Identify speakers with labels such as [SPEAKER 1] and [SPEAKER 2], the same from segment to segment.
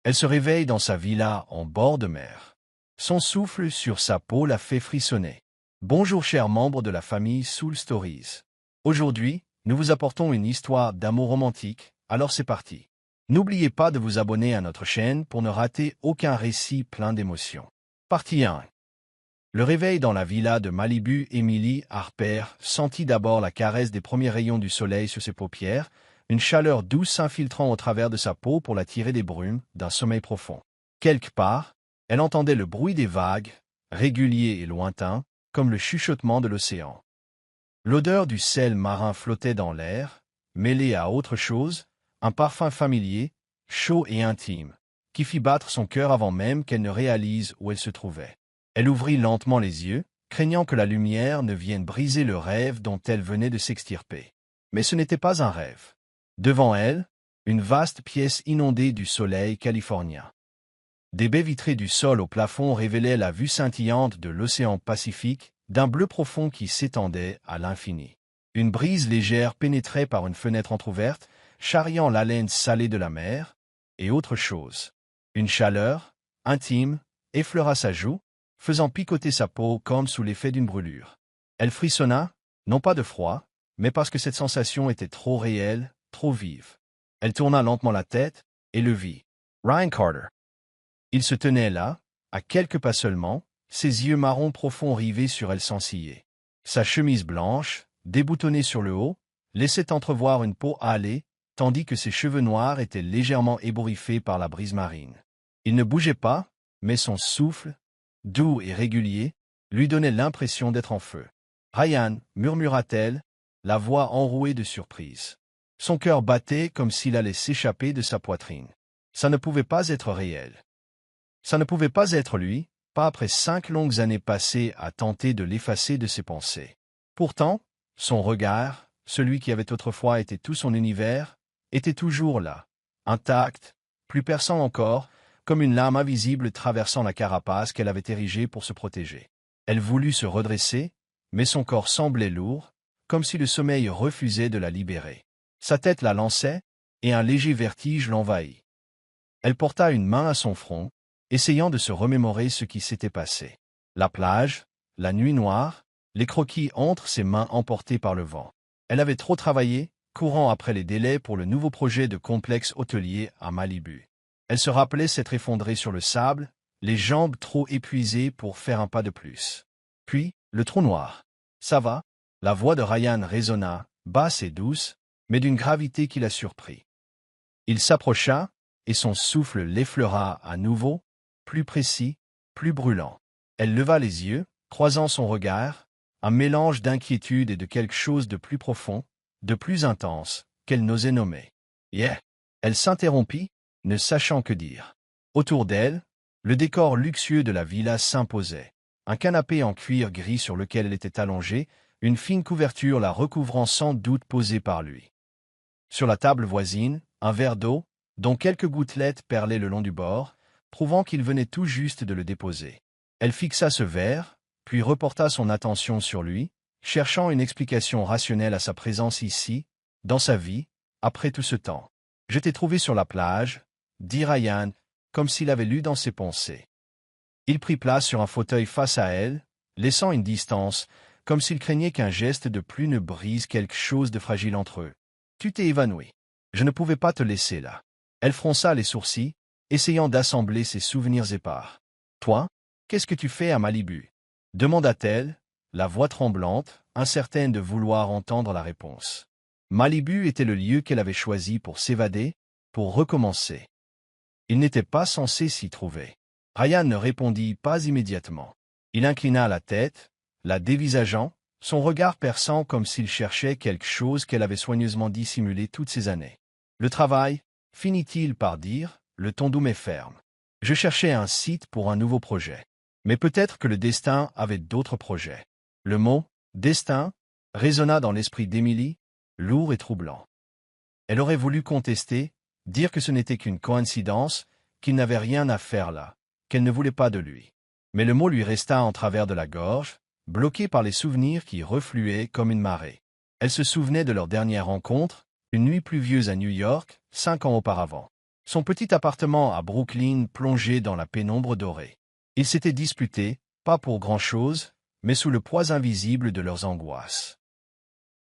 [SPEAKER 1] Elle se réveille dans sa villa en bord de mer. Son souffle sur sa peau la fait frissonner. Bonjour chers membres de la famille Soul Stories. Aujourd'hui, nous vous apportons une histoire d'amour romantique, alors c'est parti. N'oubliez pas de vous abonner à notre chaîne pour ne rater aucun récit plein d'émotions. Partie 1. Le réveil dans la villa de Malibu. Emily Harper sentit d'abord la caresse des premiers rayons du soleil sur ses paupières, une chaleur douce s'infiltrant au travers de sa peau pour la tirer des brumes d'un sommeil profond. Quelque part, elle entendait le bruit des vagues, régulier et lointain, comme le chuchotement de l'océan. L'odeur du sel marin flottait dans l'air, mêlée à autre chose, un parfum familier, chaud et intime, qui fit battre son cœur avant même qu'elle ne réalise où elle se trouvait. Elle ouvrit lentement les yeux, craignant que la lumière ne vienne briser le rêve dont elle venait de s'extirper. Mais ce n'était pas un rêve. Devant elle, une vaste pièce inondée du soleil californien. Des baies vitrées du sol au plafond révélaient la vue scintillante de l'océan Pacifique, d'un bleu profond qui s'étendait à l'infini. Une brise légère pénétrait par une fenêtre entr'ouverte, charriant l'haleine salée de la mer, et autre chose. Une chaleur, intime, effleura sa joue, faisant picoter sa peau comme sous l'effet d'une brûlure. Elle frissonna, non pas de froid, mais parce que cette sensation était trop réelle, trop vive. Elle tourna lentement la tête, et le vit. Ryan Carter. Il se tenait là, à quelques pas seulement, ses yeux marrons profonds rivés sur elle sans ciller. Sa chemise blanche, déboutonnée sur le haut, laissait entrevoir une peau hâlée, tandis que ses cheveux noirs étaient légèrement ébouriffés par la brise marine. Il ne bougeait pas, mais son souffle, doux et régulier, lui donnait l'impression d'être en feu. « Ryan » murmura-t-elle, la voix enrouée de surprise. Son cœur battait comme s'il allait s'échapper de sa poitrine. Ça ne pouvait pas être réel. Ça ne pouvait pas être lui, pas après 5 longues années passées à tenter de l'effacer de ses pensées. Pourtant, son regard, celui qui avait autrefois été tout son univers, était toujours là, intact, plus perçant encore, comme une lame invisible traversant la carapace qu'elle avait érigée pour se protéger. Elle voulut se redresser, mais son corps semblait lourd, comme si le sommeil refusait de la libérer. Sa tête la lançait, et un léger vertige l'envahit. Elle porta une main à son front, essayant de se remémorer ce qui s'était passé. La plage, la nuit noire, les croquis entre ses mains emportés par le vent. Elle avait trop travaillé, courant après les délais pour le nouveau projet de complexe hôtelier à Malibu. Elle se rappelait s'être effondrée sur le sable, les jambes trop épuisées pour faire un pas de plus. Puis, le trou noir. « Ça va ?» La voix de Ryan résonna, basse et douce, mais d'une gravité qui la surprit. Il s'approcha, et son souffle l'effleura à nouveau, plus précis, plus brûlant. Elle leva les yeux, croisant son regard, un mélange d'inquiétude et de quelque chose de plus profond, de plus intense, qu'elle n'osait nommer. « Yeah !» Elle s'interrompit, ne sachant que dire. Autour d'elle, le décor luxueux de la villa s'imposait. Un canapé en cuir gris sur lequel elle était allongée, une fine couverture la recouvrant sans doute posée par lui. Sur la table voisine, un verre d'eau, dont quelques gouttelettes perlaient le long du bord, prouvant qu'il venait tout juste de le déposer. Elle fixa ce verre, puis reporta son attention sur lui, cherchant une explication rationnelle à sa présence ici, dans sa vie, après tout ce temps. « Je t'ai trouvé sur la plage », dit Ryan, comme s'il avait lu dans ses pensées. Il prit place sur un fauteuil face à elle, laissant une distance, comme s'il craignait qu'un geste de plus ne brise quelque chose de fragile entre eux. « Tu t'es évanoui. Je ne pouvais pas te laisser là. » Elle fronça les sourcils, essayant d'assembler ses souvenirs épars. « Toi, qu'est-ce que tu fais à Malibu ?» demanda-t-elle, la voix tremblante, incertaine de vouloir entendre la réponse. Malibu était le lieu qu'elle avait choisi pour s'évader, pour recommencer. Il n'était pas censé s'y trouver. Ryan ne répondit pas immédiatement. Il inclina la tête, la dévisageant, son regard perçant comme s'il cherchait quelque chose qu'elle avait soigneusement dissimulé toutes ces années. « Le travail » finit-il par dire, le ton doux mais ferme. « Je cherchais un site pour un nouveau projet. Mais peut-être que le destin avait d'autres projets. » Le mot « destin » résonna dans l'esprit d'Emily, lourd et troublant. Elle aurait voulu contester, dire que ce n'était qu'une coïncidence, qu'il n'avait rien à faire là, qu'elle ne voulait pas de lui. Mais le mot lui resta en travers de la gorge, bloqué par les souvenirs qui refluaient comme une marée. Elle se souvenait de leur dernière rencontre, une nuit pluvieuse à New York, 5 ans auparavant. Son petit appartement à Brooklyn plongeait dans la pénombre dorée. Ils s'étaient disputés, pas pour grand-chose, mais sous le poids invisible de leurs angoisses.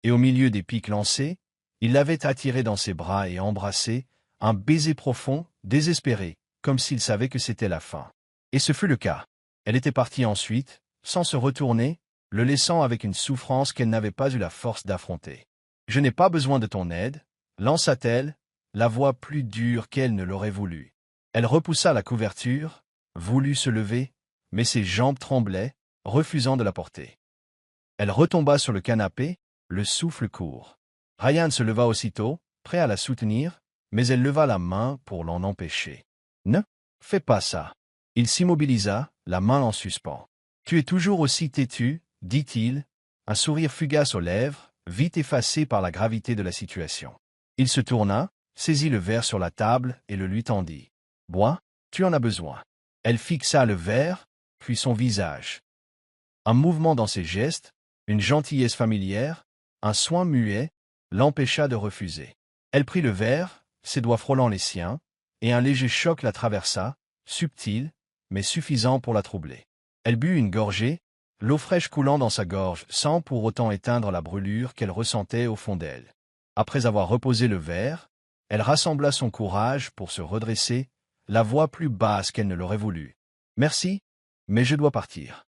[SPEAKER 1] Et au milieu des pics lancés, il l'avait attirée dans ses bras et embrassé, un baiser profond, désespéré, comme s'il savait que c'était la fin. Et ce fut le cas. Elle était partie ensuite, sans se retourner, le laissant avec une souffrance qu'elle n'avait pas eu la force d'affronter. « Je n'ai pas besoin de ton aide, lança-t-elle, la voix plus dure qu'elle ne l'aurait voulu. Elle repoussa la couverture, voulut se lever, mais ses jambes tremblaient, refusant de la porter. Elle retomba sur le canapé, le souffle court. Ryan se leva aussitôt, prêt à la soutenir, mais elle leva la main pour l'en empêcher. « Ne fais pas ça. » Il s'immobilisa, la main en suspens. « Tu es toujours aussi têtu, dit-il, un sourire fugace aux lèvres, vite effacé par la gravité de la situation. Il se tourna, saisit le verre sur la table et le lui tendit. « Bois, tu en as besoin. » Elle fixa le verre, puis son visage. Un mouvement dans ses gestes, une gentillesse familière, un soin muet, l'empêcha de refuser. Elle prit le verre, ses doigts frôlant les siens, et un léger choc la traversa, subtil, mais suffisant pour la troubler. Elle but une gorgée, l'eau fraîche coulant dans sa gorge sans pour autant éteindre la brûlure qu'elle ressentait au fond d'elle. Après avoir reposé le verre, elle rassembla son courage pour se redresser, la voix plus basse qu'elle ne l'aurait voulu. « Merci, mais je dois partir.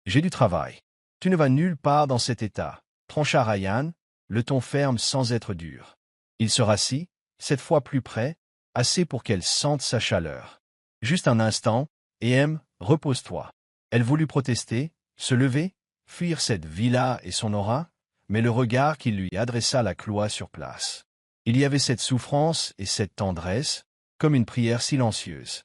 [SPEAKER 1] J'ai du travail. Tu ne vas nulle part dans cet état, » trancha Ryan, le ton ferme sans être dur. Il se rassit, cette fois plus près, assez pour qu'elle sente sa chaleur. « Juste un instant, et repose-toi. » Elle voulut protester, se lever, fuir cette villa et son aura, mais le regard qu'il lui adressa la cloua sur place. Il y avait cette souffrance et cette tendresse, comme une prière silencieuse.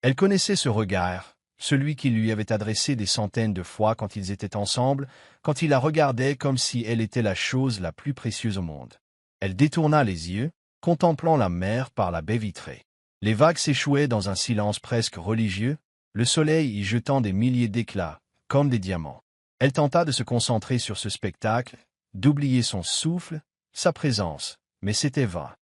[SPEAKER 1] Elle connaissait ce regard, celui qu'il lui avait adressé des centaines de fois quand ils étaient ensemble, quand il la regardait comme si elle était la chose la plus précieuse au monde. Elle détourna les yeux, contemplant la mer par la baie vitrée. Les vagues s'échouaient dans un silence presque religieux, le soleil y jetant des milliers d'éclats, comme des diamants. Elle tenta de se concentrer sur ce spectacle, d'oublier son souffle, sa présence, mais c'était vain.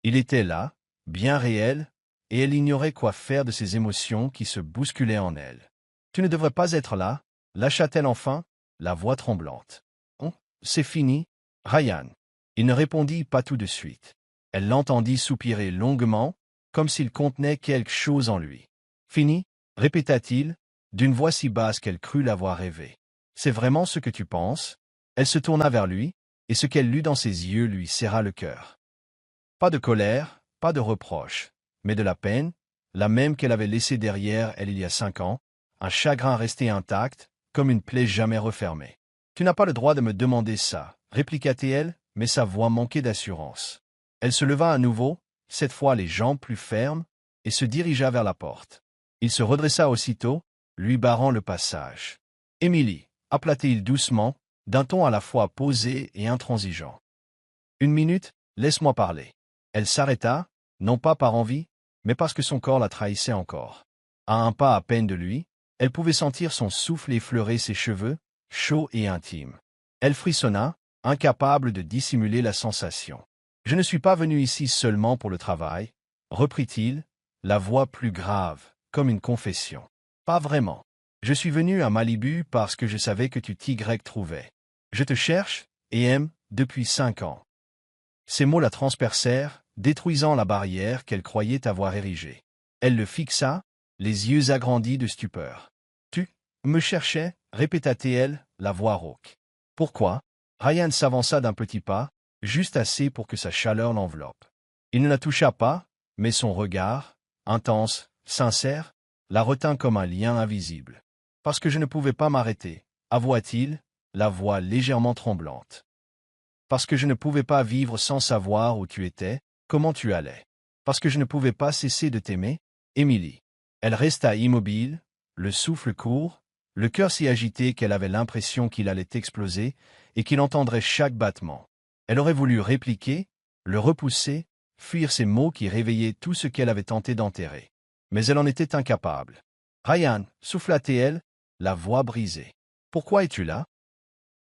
[SPEAKER 1] Il était là, bien réel, et elle ignorait quoi faire de ces émotions qui se bousculaient en elle. « Tu ne devrais pas être là, » lâcha-t-elle enfin, la voix tremblante. « Oh, c'est fini, Ryan. » Il ne répondit pas tout de suite. Elle l'entendit soupirer longuement, comme s'il contenait quelque chose en lui. « Fini ?» répéta-t-il, d'une voix si basse qu'elle crut l'avoir rêvé. « C'est vraiment ce que tu penses ?» Elle se tourna vers lui, et ce qu'elle lut dans ses yeux lui serra le cœur. Pas de colère, pas de reproche, mais de la peine, la même qu'elle avait laissée derrière elle il y a 5 ans, un chagrin resté intact, comme une plaie jamais refermée. « Tu n'as pas le droit de me demander ça, » répliqua-t-elle, mais sa voix manquait d'assurance. Elle se leva à nouveau, cette fois les jambes plus fermes, et se dirigea vers la porte. Il se redressa aussitôt, lui barrant le passage. « Émilie, » appela-t-il doucement, d'un ton à la fois posé et intransigeant. « 1 minute, laisse-moi parler. » Elle s'arrêta, non pas par envie, mais parce que son corps la trahissait encore. À un pas à peine de lui, elle pouvait sentir son souffle effleurer ses cheveux, chauds et intimes. Elle frissonna, incapable de dissimuler la sensation. « Je ne suis pas venu ici seulement pour le travail, » reprit-il, la voix plus grave, comme une confession. « Pas vraiment. Je suis venu à Malibu parce que je savais que tu t'y trouvais. Je te cherche, et aime, depuis 5 ans. » Ces mots la transpercèrent, détruisant la barrière qu'elle croyait avoir érigée. Elle le fixa, les yeux agrandis de stupeur. « Tu me cherchais ?» répéta-t-elle, la voix rauque. « Pourquoi ?» Ryan s'avança d'un petit pas, juste assez pour que sa chaleur l'enveloppe. Il ne la toucha pas, mais son regard, intense, sincère, la retint comme un lien invisible. « Parce que je ne pouvais pas m'arrêter, » avoua-t-il, la voix légèrement tremblante. « Parce que je ne pouvais pas vivre sans savoir où tu étais, comment tu allais. Parce que je ne pouvais pas cesser de t'aimer, Émilie. » Elle resta immobile, le souffle court, le cœur si agité qu'elle avait l'impression qu'il allait exploser et qu'il entendrait chaque battement. Elle aurait voulu répliquer, le repousser, fuir ces mots qui réveillaient tout ce qu'elle avait tenté d'enterrer. Mais elle en était incapable. « Ryan, » souffla-t-elle, la voix brisée. « Pourquoi es-tu là ?»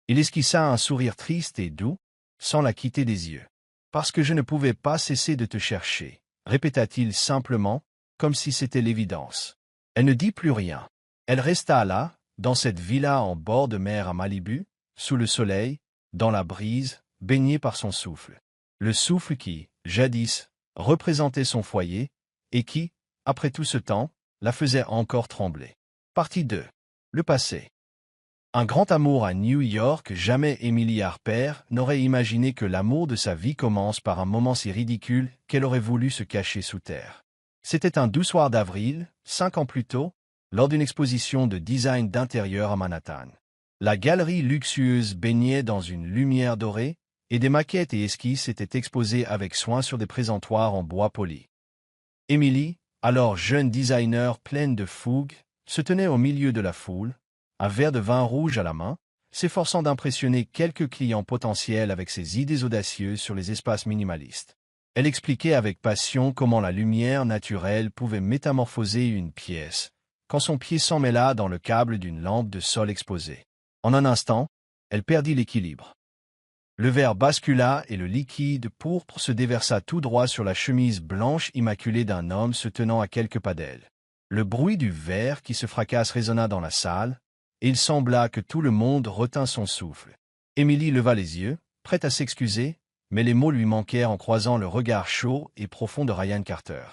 [SPEAKER 1] Il esquissa un sourire triste et doux, sans la quitter des yeux. « Parce que je ne pouvais pas cesser de te chercher, » répéta-t-il simplement, comme si c'était l'évidence. Elle ne dit plus rien. Elle resta là, dans cette villa en bord de mer à Malibu, sous le soleil, dans la brise, baignée par son souffle. Le souffle qui, jadis, représentait son foyer, et qui, après tout ce temps, la faisait encore trembler. Partie 2. Le passé. Un grand amour à New York. Jamais Emily Harper n'aurait imaginé que l'amour de sa vie commence par un moment si ridicule qu'elle aurait voulu se cacher sous terre. C'était un doux soir d'avril, 5 ans plus tôt, lors d'une exposition de design d'intérieur à Manhattan. La galerie luxueuse baignait dans une lumière dorée, et des maquettes et esquisses étaient exposées avec soin sur des présentoirs en bois poli. Emily, alors jeune designer pleine de fougue, se tenait au milieu de la foule, un verre de vin rouge à la main, s'efforçant d'impressionner quelques clients potentiels avec ses idées audacieuses sur les espaces minimalistes. Elle expliquait avec passion comment la lumière naturelle pouvait métamorphoser une pièce, quand son pied s'emmêla dans le câble d'une lampe de sol exposée. En un instant, elle perdit l'équilibre. Le verre bascula et le liquide pourpre se déversa tout droit sur la chemise blanche immaculée d'un homme se tenant à quelques pas d'elle. Le bruit du verre qui se fracasse résonna dans la salle, et il sembla que tout le monde retint son souffle. Emily leva les yeux, prête à s'excuser, mais les mots lui manquèrent en croisant le regard chaud et profond de Ryan Carter.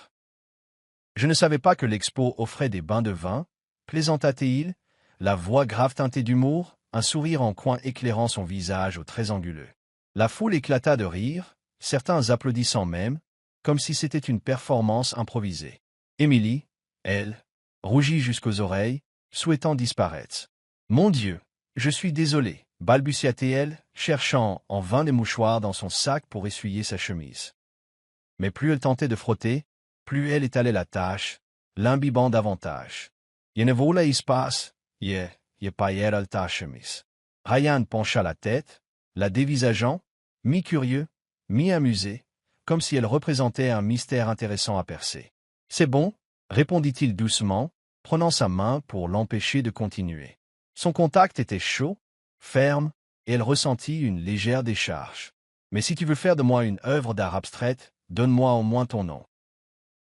[SPEAKER 1] « Je ne savais pas que l'expo offrait des bains de vin, » plaisanta-t-il, la voix grave teintée d'humour, un sourire en coin éclairant son visage aux traits anguleux. La foule éclata de rire, certains applaudissant même, comme si c'était une performance improvisée. Emily, elle, rougit jusqu'aux oreilles, souhaitant disparaître. « Mon Dieu, je suis désolée, balbutia-t-elle, cherchant en vain des mouchoirs dans son sac pour essuyer sa chemise. Mais plus elle tentait de frotter, plus elle étalait la tâche, l'imbibant davantage. « Je ne voulais pas, je payera ta chemise. » Ryan pencha la tête, la dévisageant, mi-curieux, mi-amusé, comme si elle représentait un mystère intéressant à percer. « C'est bon, » répondit-il doucement, prenant sa main pour l'empêcher de continuer. Son contact était chaud, ferme, et elle ressentit une légère décharge. « Mais si tu veux faire de moi une œuvre d'art abstraite, donne-moi au moins ton nom. »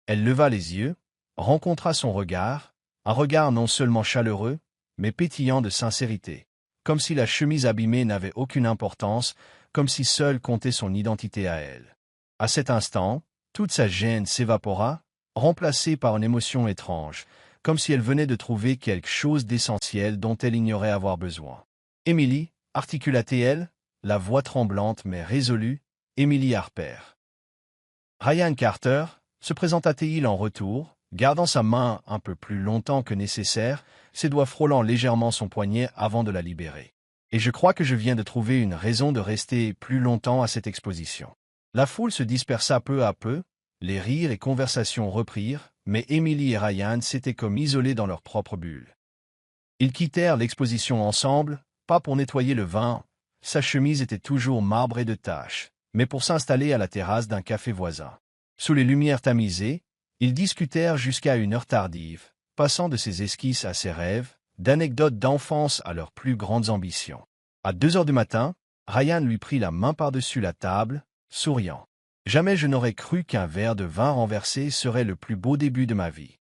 [SPEAKER 1] Elle leva les yeux, rencontra son regard, un regard non seulement chaleureux, mais pétillant de sincérité, comme si la chemise abîmée n'avait aucune importance, comme si seule comptait son identité à elle. À cet instant, toute sa gêne s'évapora, remplacée par une émotion étrange, comme si elle venait de trouver quelque chose d'essentiel dont elle ignorait avoir besoin. « Emily, » articula-t-elle, la voix tremblante mais résolue, « Emily Harper. » Ryan Carter, se présenta-t-il en retour, gardant sa main un peu plus longtemps que nécessaire, ses doigts frôlant légèrement son poignet avant de la libérer. « Et je crois que je viens de trouver une raison de rester plus longtemps à cette exposition. » La foule se dispersa peu à peu, les rires et conversations reprirent, mais Emily et Ryan s'étaient comme isolés dans leur propre bulle. Ils quittèrent l'exposition ensemble, pas pour nettoyer le vin, sa chemise était toujours marbrée de taches, mais pour s'installer à la terrasse d'un café voisin. Sous les lumières tamisées, ils discutèrent jusqu'à une heure tardive, passant de ses esquisses à ses rêves, d'anecdotes d'enfance à leurs plus grandes ambitions. À 2 heures du matin, Ryan lui prit la main par-dessus la table, souriant. « Jamais je n'aurais cru qu'un verre de vin renversé serait le plus beau début de ma vie. »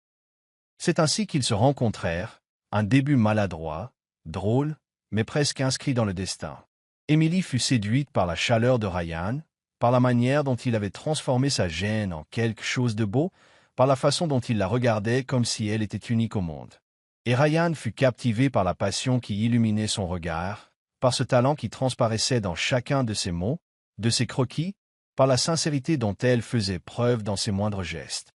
[SPEAKER 1] C'est ainsi qu'ils se rencontrèrent, un début maladroit, drôle, mais presque inscrit dans le destin. Emily fut séduite par la chaleur de Ryan, par la manière dont il avait transformé sa gêne en quelque chose de beau, par la façon dont il la regardait comme si elle était unique au monde. Et Ryan fut captivé par la passion qui illuminait son regard, par ce talent qui transparaissait dans chacun de ses mots, de ses croquis, par la sincérité dont elle faisait preuve dans ses moindres gestes.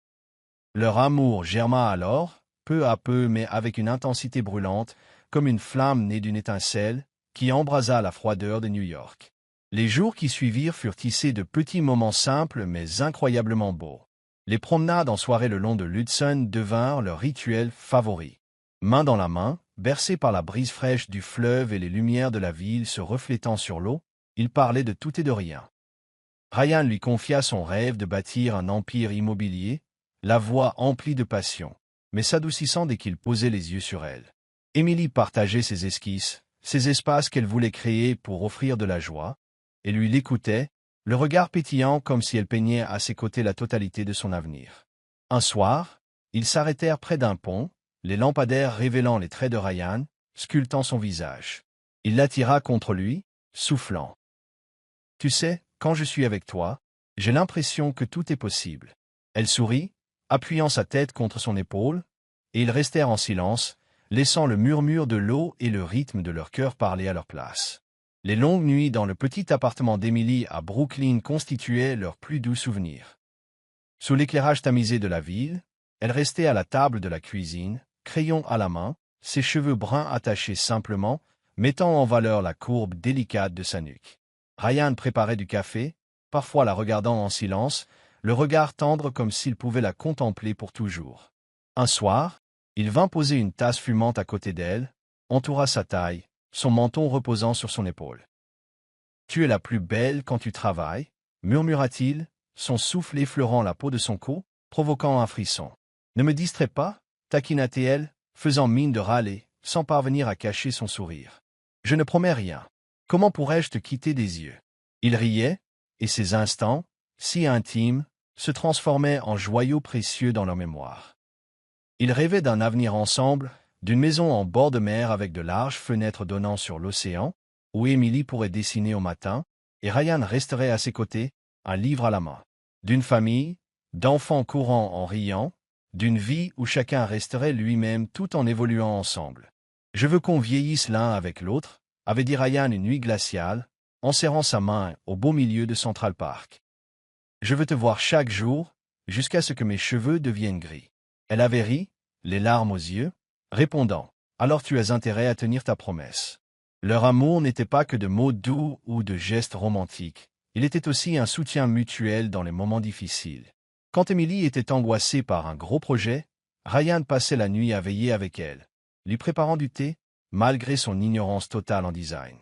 [SPEAKER 1] Leur amour germa alors, peu à peu mais avec une intensité brûlante, comme une flamme née d'une étincelle, qui embrasa la froideur de New York. Les jours qui suivirent furent tissés de petits moments simples mais incroyablement beaux. Les promenades en soirée le long de l'Hudson devinrent leur rituel favori. Main dans la main, bercés par la brise fraîche du fleuve et les lumières de la ville se reflétant sur l'eau, ils parlaient de tout et de rien. Ryan lui confia son rêve de bâtir un empire immobilier, la voix emplie de passion, mais s'adoucissant dès qu'il posait les yeux sur elle. Emily partageait ses esquisses, ces espaces qu'elle voulait créer pour offrir de la joie, et lui l'écoutait, le regard pétillant comme si elle peignait à ses côtés la totalité de son avenir. Un soir, ils s'arrêtèrent près d'un pont, les lampadaires révélant les traits de Ryan, sculptant son visage. Il l'attira contre lui, soufflant. « Tu sais, quand je suis avec toi, j'ai l'impression que tout est possible. » Elle sourit, appuyant sa tête contre son épaule, et ils restèrent en silence, laissant le murmure de l'eau et le rythme de leur cœur parler à leur place. Les longues nuits dans le petit appartement d'Emily à Brooklyn constituaient leurs plus doux souvenirs. Sous l'éclairage tamisé de la ville, elle restait à la table de la cuisine, crayon à la main, ses cheveux bruns attachés simplement, mettant en valeur la courbe délicate de sa nuque. Ryan préparait du café, parfois la regardant en silence, le regard tendre comme s'il pouvait la contempler pour toujours. Un soir, il vint poser une tasse fumante à côté d'elle, entoura sa taille, son menton reposant sur son épaule. « Tu es la plus belle quand tu travailles, » murmura-t-il, son souffle effleurant la peau de son cou, provoquant un frisson. « Ne me distrais pas, taquina-t-elle, faisant mine de râler, sans parvenir à cacher son sourire. « Je ne promets rien. Comment pourrais-je te quitter des yeux ?» Il riait, et ces instants, si intimes, se transformaient en joyaux précieux dans leur mémoire. Ils rêvaient d'un avenir ensemble, d'une maison en bord de mer avec de larges fenêtres donnant sur l'océan, où Emily pourrait dessiner au matin, et Ryan resterait à ses côtés, un livre à la main. D'une famille, d'enfants courant en riant, d'une vie où chacun resterait lui-même tout en évoluant ensemble. « Je veux qu'on vieillisse l'un avec l'autre », avait dit Ryan une nuit glaciale, en serrant sa main au beau milieu de Central Park. « Je veux te voir chaque jour, jusqu'à ce que mes cheveux deviennent gris. » Elle avait ri, les larmes aux yeux, répondant « Alors tu as intérêt à tenir ta promesse. » Leur amour n'était pas que de mots doux ou de gestes romantiques, il était aussi un soutien mutuel dans les moments difficiles. Quand Emily était angoissée par un gros projet, Ryan passait la nuit à veiller avec elle, lui préparant du thé, malgré son ignorance totale en design.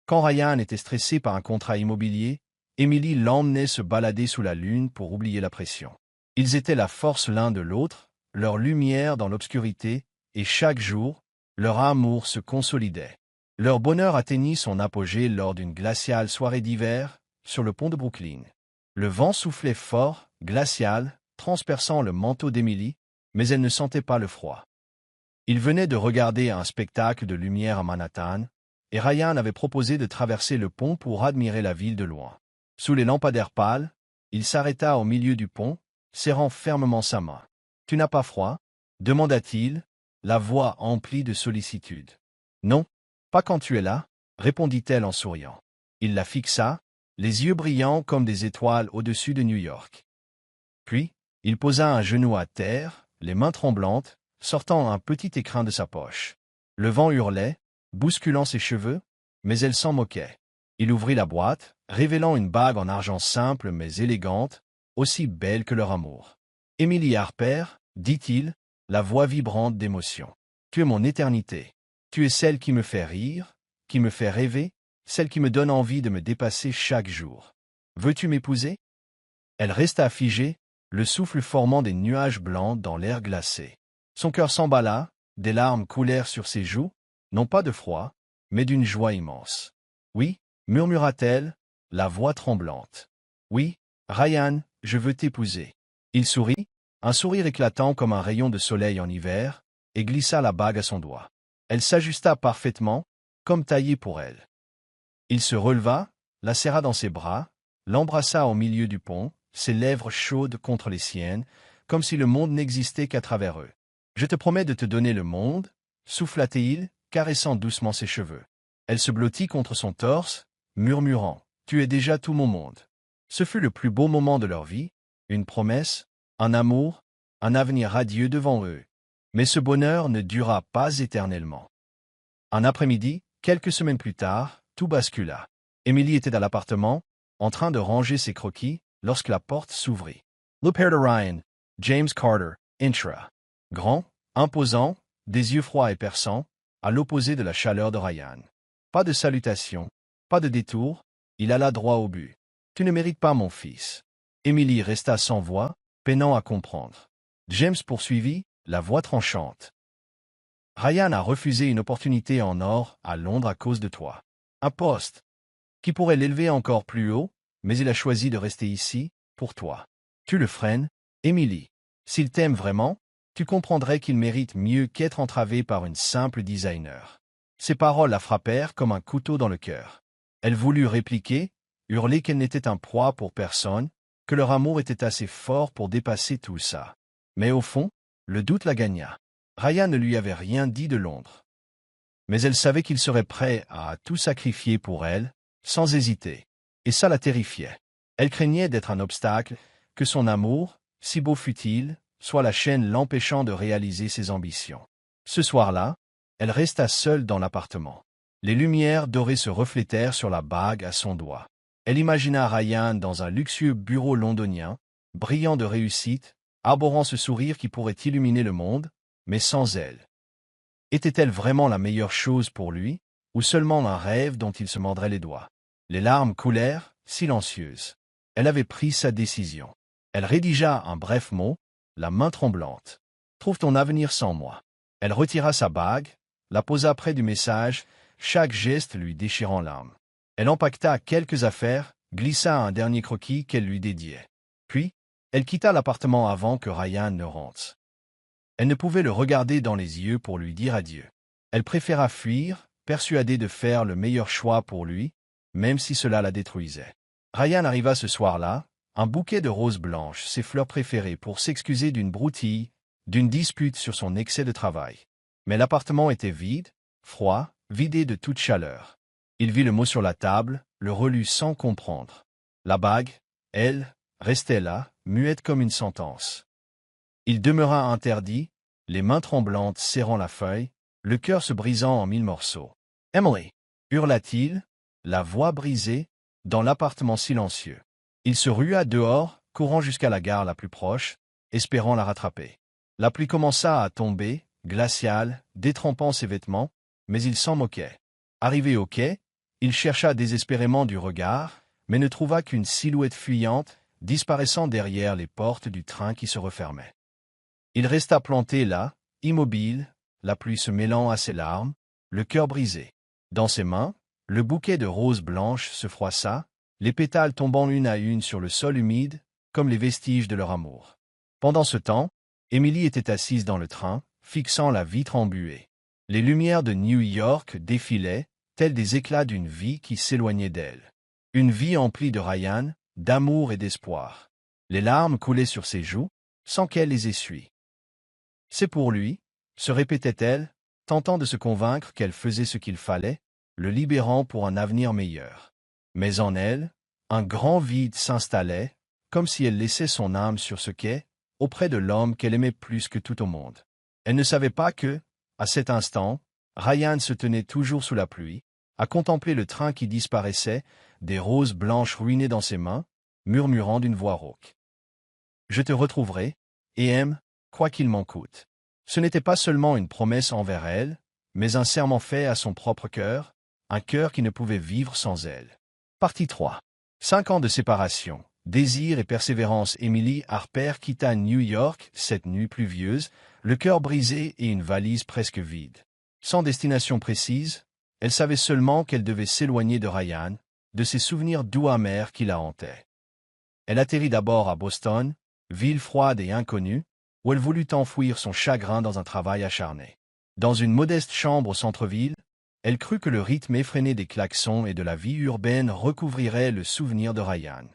[SPEAKER 1] Quand Ryan était stressé par un contrat immobilier, Emily l'emmenait se balader sous la lune pour oublier la pression. Ils étaient la force l'un de l'autre, leur lumière dans l'obscurité, et chaque jour, leur amour se consolidait. Leur bonheur atteignit son apogée lors d'une glaciale soirée d'hiver, sur le pont de Brooklyn. Le vent soufflait fort, glacial, transperçant le manteau d'Emily, mais elle ne sentait pas le froid. Ils venaient de regarder un spectacle de lumière à Manhattan, et Ryan avait proposé de traverser le pont pour admirer la ville de loin. Sous les lampadaires pâles, il s'arrêta au milieu du pont, serrant fermement sa main. « Tu n'as pas froid ?» demanda-t-il, la voix emplie de sollicitude. « Non, pas quand tu es là, » répondit-elle en souriant. Il la fixa, les yeux brillants comme des étoiles au-dessus de New York. Puis, il posa un genou à terre, les mains tremblantes, sortant un petit écrin de sa poche. Le vent hurlait, bousculant ses cheveux, mais elle s'en moquait. Il ouvrit la boîte, révélant une bague en argent simple mais élégante, aussi belle que leur amour. « Emily Harper, » dit-il, la voix vibrante d'émotion. « Tu es mon éternité. Tu es celle qui me fait rire, qui me fait rêver, celle qui me donne envie de me dépasser chaque jour. Veux-tu m'épouser ?» Elle resta figée, le souffle formant des nuages blancs dans l'air glacé. Son cœur s'emballa, des larmes coulèrent sur ses joues, non pas de froid, mais d'une joie immense. « Oui, » murmura-t-elle, la voix tremblante. « Oui, Ryan, je veux t'épouser. » Il sourit, un sourire éclatant comme un rayon de soleil en hiver, et glissa la bague à son doigt. Elle s'ajusta parfaitement, comme taillée pour elle. Il se releva, la serra dans ses bras, l'embrassa au milieu du pont, ses lèvres chaudes contre les siennes, comme si le monde n'existait qu'à travers eux. « Je te promets de te donner le monde, » souffla-t-il, caressant doucement ses cheveux. Elle se blottit contre son torse, murmurant « Tu es déjà tout mon monde. » Ce fut le plus beau moment de leur vie, une promesse, un amour, un avenir radieux devant eux. Mais ce bonheur ne dura pas éternellement. Un après-midi, quelques semaines plus tard, tout bascula. Emily était dans l'appartement, en train de ranger ses croquis, lorsque la porte s'ouvrit. Le père de Ryan, James Carter, entra. Grand, imposant, des yeux froids et perçants, à l'opposé de la chaleur de Ryan. Pas de salutation, pas de détour, il alla droit au but. « Tu ne mérites pas mon fils. » Emily resta sans voix, peinant à comprendre. James poursuivit, la voix tranchante. « Ryan a refusé une opportunité en or à Londres à cause de toi. Un poste qui pourrait l'élever encore plus haut, mais il a choisi de rester ici, pour toi. Tu le freines, Emily. S'il t'aime vraiment, tu comprendrais qu'il mérite mieux qu'être entravé par une simple designer. Ces paroles la frappèrent comme un couteau dans le cœur. Elle voulut répliquer, hurler qu'elle n'était un proie pour personne, que leur amour était assez fort pour dépasser tout ça. Mais au fond, le doute la gagna. Ryan ne lui avait rien dit de Londres. Mais elle savait qu'il serait prêt à tout sacrifier pour elle, sans hésiter. Et ça la terrifiait. Elle craignait d'être un obstacle, que son amour, si beau fût-il, soit la chaîne l'empêchant de réaliser ses ambitions. Ce soir-là, elle resta seule dans l'appartement. Les lumières dorées se reflétèrent sur la bague à son doigt. Elle imagina Ryan dans un luxueux bureau londonien, brillant de réussite, arborant ce sourire qui pourrait illuminer le monde, mais sans elle. Était-elle vraiment la meilleure chose pour lui, ou seulement un rêve dont il se mordrait les doigts? Les larmes coulèrent, silencieuses. Elle avait pris sa décision. Elle rédigea un bref mot, la main tremblante. « Trouve ton avenir sans moi. » Elle retira sa bague, la posa près du message, chaque geste lui déchirant l'âme. Elle empaqueta quelques affaires, glissa un dernier croquis qu'elle lui dédiait. Puis, elle quitta l'appartement avant que Ryan ne rentre. Elle ne pouvait le regarder dans les yeux pour lui dire adieu. Elle préféra fuir, persuadée de faire le meilleur choix pour lui, même si cela la détruisait. Ryan arriva ce soir-là, un bouquet de roses blanches, ses fleurs préférées, pour s'excuser d'une broutille, d'une dispute sur son excès de travail. Mais l'appartement était vide, froid, vidé de toute chaleur. Il vit le mot sur la table, le relut sans comprendre. La bague, elle, restait là, muette comme une sentence. Il demeura interdit, les mains tremblantes serrant la feuille, le cœur se brisant en 1000 morceaux. « Emily !» hurla-t-il, la voix brisée, dans l'appartement silencieux. Il se rua dehors, courant jusqu'à la gare la plus proche, espérant la rattraper. La pluie commença à tomber, glaciale, détrempant ses vêtements, mais il s'en moquait. Arrivé au quai, il chercha désespérément du regard, mais ne trouva qu'une silhouette fuyante, disparaissant derrière les portes du train qui se refermaient. Il resta planté là, immobile, la pluie se mêlant à ses larmes, le cœur brisé. Dans ses mains, le bouquet de roses blanches se froissa, les pétales tombant une à une sur le sol humide, comme les vestiges de leur amour. Pendant ce temps, Emily était assise dans le train, fixant la vitre embuée. Les lumières de New York défilaient, tels des éclats d'une vie qui s'éloignait d'elle. Une vie emplie de Ryan, d'amour et d'espoir. Les larmes coulaient sur ses joues, sans qu'elle les essuie. C'est pour lui, se répétait-elle, tentant de se convaincre qu'elle faisait ce qu'il fallait, le libérant pour un avenir meilleur. Mais en elle, un grand vide s'installait, comme si elle laissait son âme sur ce quai, auprès de l'homme qu'elle aimait plus que tout au monde. Elle ne savait pas que, à cet instant, Ryan se tenait toujours sous la pluie, à contempler le train qui disparaissait, des roses blanches ruinées dans ses mains, murmurant d'une voix rauque. « Je te retrouverai, et aime, quoi qu'il m'en coûte. » Ce n'était pas seulement une promesse envers elle, mais un serment fait à son propre cœur, un cœur qui ne pouvait vivre sans elle. Partie 3. 5 ans de séparation, désir et persévérance. Emily Harper quitta New York cette nuit pluvieuse, le cœur brisé et une valise presque vide. Sans destination précise, elle savait seulement qu'elle devait s'éloigner de Ryan, de ses souvenirs doux amers qui la hantaient. Elle atterrit d'abord à Boston, ville froide et inconnue, où elle voulut enfouir son chagrin dans un travail acharné. Dans une modeste chambre au centre-ville, elle crut que le rythme effréné des klaxons et de la vie urbaine recouvrirait le souvenir de Ryan.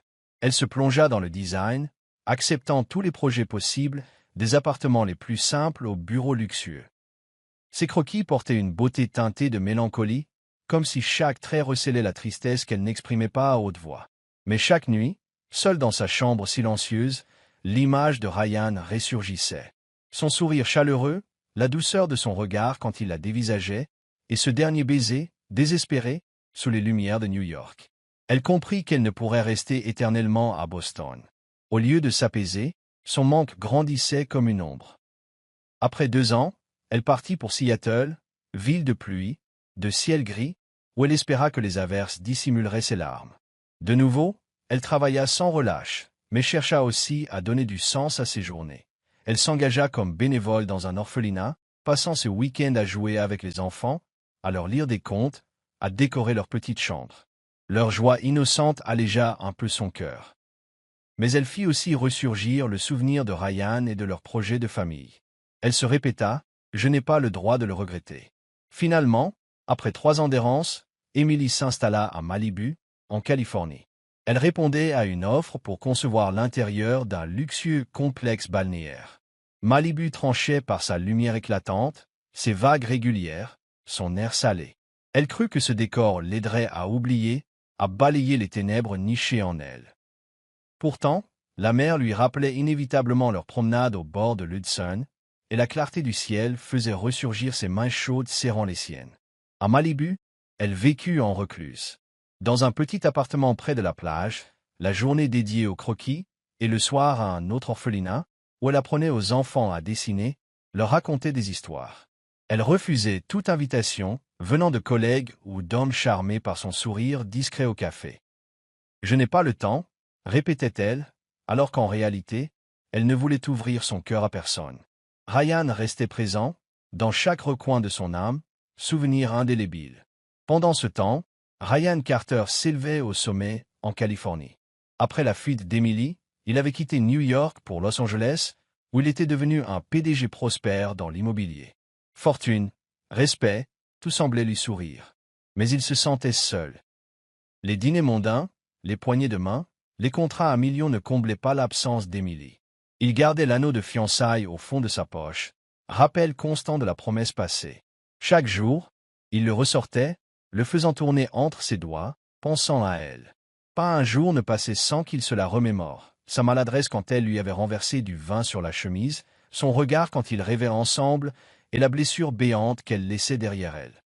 [SPEAKER 1] Elle se plongea dans le design, acceptant tous les projets possibles, des appartements les plus simples aux bureaux luxueux. Ses croquis portaient une beauté teintée de mélancolie, comme si chaque trait recelait la tristesse qu'elle n'exprimait pas à haute voix. Mais chaque nuit, seule dans sa chambre silencieuse, l'image de Ryan ressurgissait. Son sourire chaleureux, la douceur de son regard quand il la dévisageait, et ce dernier baiser, désespéré, sous les lumières de New York. Elle comprit qu'elle ne pourrait rester éternellement à Boston. Au lieu de s'apaiser, son manque grandissait comme une ombre. Après 2 ans, elle partit pour Seattle, ville de pluie, de ciel gris, où elle espéra que les averses dissimuleraient ses larmes. De nouveau, elle travailla sans relâche, mais chercha aussi à donner du sens à ses journées. Elle s'engagea comme bénévole dans un orphelinat, passant ses week-ends à jouer avec les enfants, à leur lire des contes, à décorer leur petite chambre. Leur joie innocente allégea un peu son cœur. Mais elle fit aussi ressurgir le souvenir de Ryan et de leur projet de famille. Elle se répéta, « Je n'ai pas le droit de le regretter. » Finalement, après 3 ans d'errance, Emily s'installa à Malibu, en Californie. Elle répondait à une offre pour concevoir l'intérieur d'un luxueux complexe balnéaire. Malibu tranchait par sa lumière éclatante, ses vagues régulières, son air salé. Elle crut que ce décor l'aiderait à oublier, à balayer les ténèbres nichées en elle. Pourtant, la mer lui rappelait inévitablement leur promenade au bord de l'Hudson, et la clarté du ciel faisait ressurgir ses mains chaudes serrant les siennes. À Malibu, elle vécut en recluse. Dans un petit appartement près de la plage, la journée dédiée au croquis, et le soir à un autre orphelinat, où elle apprenait aux enfants à dessiner, leur racontait des histoires. Elle refusait toute invitation, venant de collègues ou d'hommes charmés par son sourire discret au café. « Je n'ai pas le temps », répétait-elle, alors qu'en réalité, elle ne voulait ouvrir son cœur à personne. Ryan restait présent, dans chaque recoin de son âme, souvenir indélébile. Pendant ce temps, Ryan Carter s'élevait au sommet, en Californie. Après la fuite d'Emily, il avait quitté New York pour Los Angeles, où il était devenu un PDG prospère dans l'immobilier. Fortune, respect, tout semblait lui sourire. Mais il se sentait seul. Les dîners mondains, les poignées de main, les contrats à millions ne comblaient pas l'absence d'Emily. Il gardait l'anneau de fiançailles au fond de sa poche, rappel constant de la promesse passée. Chaque jour, il le ressortait, le faisant tourner entre ses doigts, pensant à elle. Pas un jour ne passait sans qu'il se la remémore. Sa maladresse quand elle lui avait renversé du vin sur la chemise, son regard quand ils rêvaient ensemble, et la blessure béante qu'elle laissait derrière elle.